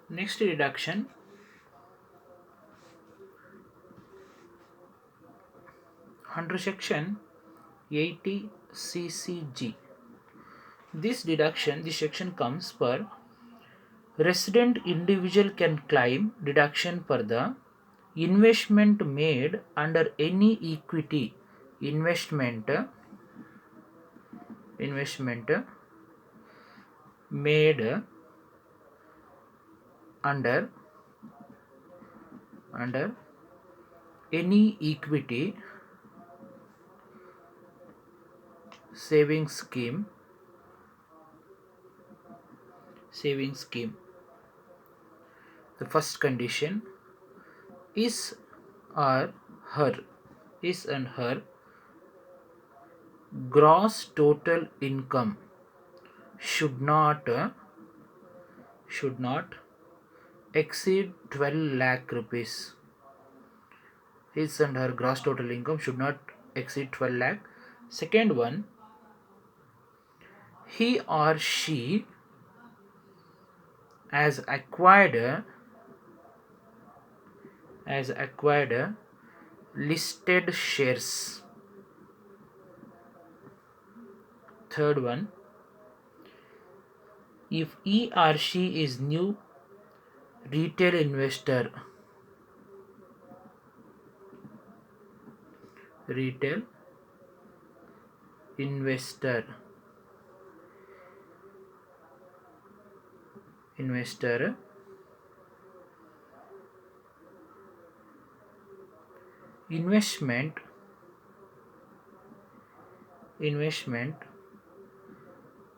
Next deduction under section 80 CCG. This section comes for resident individual can claim deduction for the investment made under any equity investment made under any equity saving scheme. The first condition is or her is and her gross total income should not exceed 12 lakh rupees. His and her gross total income should not exceed 12 lakh. Second one, he or she has acquired listed shares. Third one, if he or she is new retail retail investor investment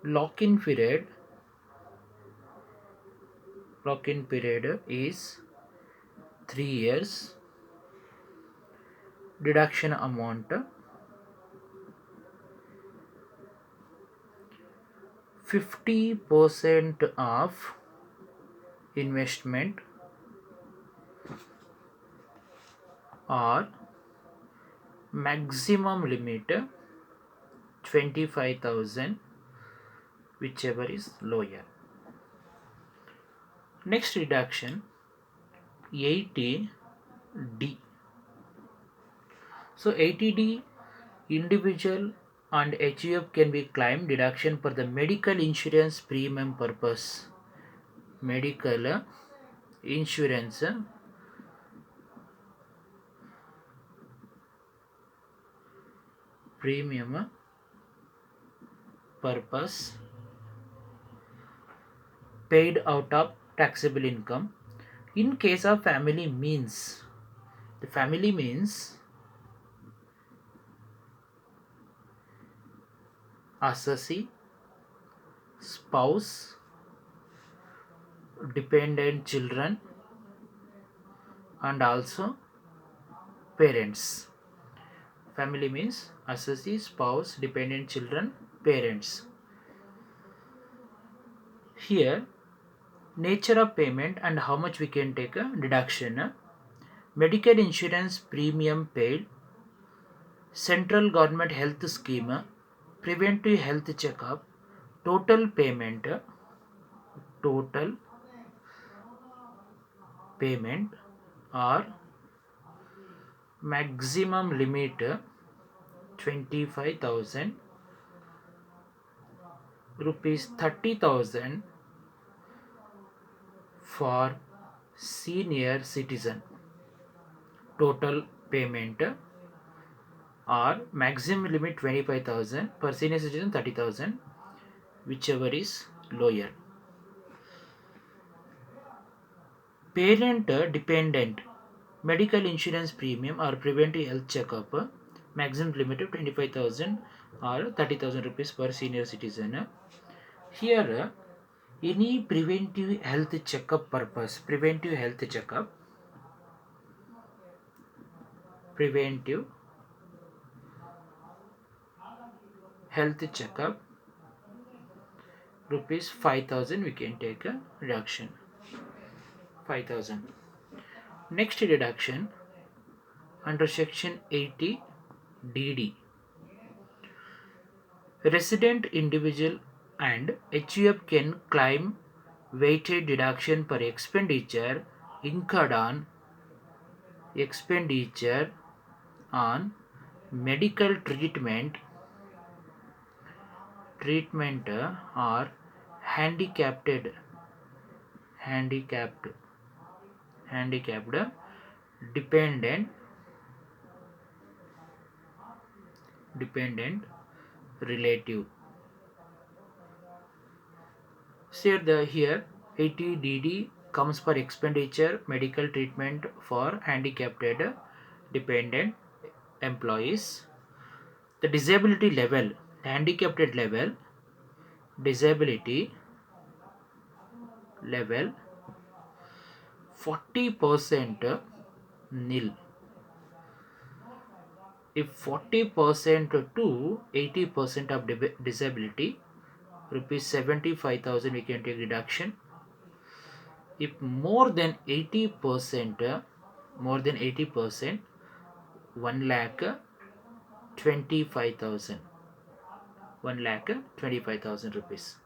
lock-in period is 3 years. Deduction amount 50% of investment or maximum limit 25,000, whichever is lower. Next deduction 80D. So 80D, individual and HUF can be claimed deduction for the medical insurance premium purpose. Medical insurance premium purpose paid out of taxable income. In case of family means, the family means assessee, spouse, dependent children, and also parents. Family means assessee, spouse, dependent children, parents. Here, nature of payment and how much we can take a deduction. Medical insurance premium paid, central government health scheme, preventive health checkup, total payment or maximum limit 25,000 rupees, 30,000 for senior citizen. Total payment or maximum limit 25,000 per senior citizen, 30,000, whichever is lower. Parent dependent medical insurance premium or preventive health checkup, maximum limit of 25,000 or 30,000 rupees per senior citizen. Here any preventive health checkup purpose, preventive health checkup rupees 5,000 we can take a reduction. 5,000. Next deduction under section 80 DD. Resident individual and HUF can claim weighted deduction per expenditure incurred on expenditure on medical treatment or handicapped handicapped dependent dependent relative. See here 80DD comes for expenditure medical treatment for handicapped dependent employees. The disability level, handicapped level, disability level 40% nil. If 40% to 80% of disability, rupees 75,000 we can take deduction. If more than 80%, 1 lakh 25,000, 1 lakh 25,000 rupees.